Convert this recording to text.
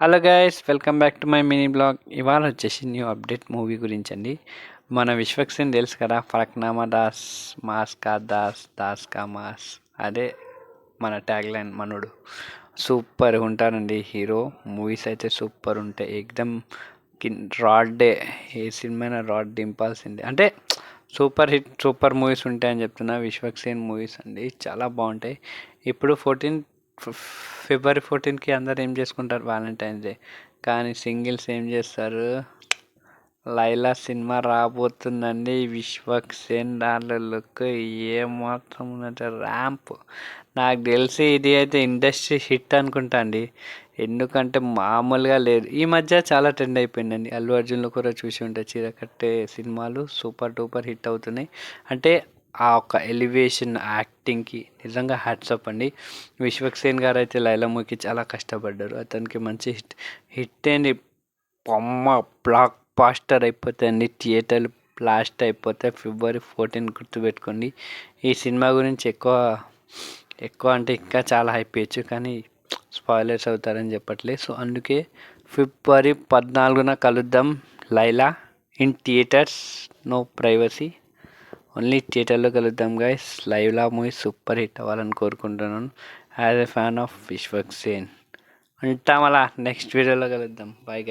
Hello guys, welcome back to my mini blog. ఇవాళ వచ్చేసి new update movie గురించి అండి. మన విశ్వక్సేన్ తెలుసు కదా, ఫలక్నామా దాస్ మాస్ కా దాస్ దాస్ కా మాస్. అదే మన ట్యాగ్ లైన్. మనోడు సూపర్ ఉంటానండి హీరో. మూవీస్ అయితే సూపర్ ఉంటాయి. ఎక్దమ్ రాడ్డే. ఏ సినిమా రాడ్ దింపాల్సిందే. అంటే సూపర్ హిట్ సూపర్ మూవీస్ ఉంటాయని చెప్తున్నా. విశ్వక్సేన్ మూవీస్ అండి చాలా బాగుంటాయి. ఇప్పుడు ఫిబ్రవరి 14కి అందరు ఏం చేసుకుంటారు, వ్యాలంటైన్స్ డే. కానీ సింగిల్స్ ఏం చేస్తారు, లైలా సినిమా రాబోతుందండి. విశ్వక్సేన్ దాంట్లో లుక్ ఏమాత్రం ఉన్నట్టు ర్యాంప్. నాకు తెలిసి ఇది అయితే ఇండస్ట్రీ హిట్ అనుకుంటా అండి. ఎందుకంటే మామూలుగా లేదు. ఈ మధ్య చాలా ట్రెండ్ అయిపోయిందండి. అల్లు అర్జున్లో కూడా చూసి ఉంటే చీరకట్టే సినిమాలు సూపర్ డూపర్ హిట్ అవుతున్నాయి. అంటే ఆ ఒక ఎలివేషన్ యాక్టింగ్కి నిజంగా హ్యాట్సప్ అండి. విశ్వక్సేన్ గారు అయితే లైలమ్మకి చాలా కష్టపడ్డారు. అతనికి మంచి హిట్ అయింది. బొమ్మ బ్లాక్ బాస్టర్ అయిపోతాయండి. థియేటర్లు బ్లాస్ట్ అయిపోతాయి. ఫిబ్రవరి 14 గుర్తుపెట్టుకోండి. ఈ సినిమా గురించి ఎక్కువ ఎక్కువ అంటే ఇంకా చాలా హైప్ ఇవ్వచ్చు, కానీ స్పాయిలర్స్ అవుతారని చెప్పట్లేదు. సో అందుకే ఫిబ్రవరి 14న కలుద్దాం. Laila in theatres, no privacy, only థియేటర్లో కలుద్దాం గైస్. లైవ్లా మూవీ సూపర్ హిట్ అవ్వాలని కోరుకుంటున్నాను. As a fan of Vishwaksen. ఉంటాం అలా. నెక్స్ట్ వీడియోలో కలుద్దాం. Bye guys.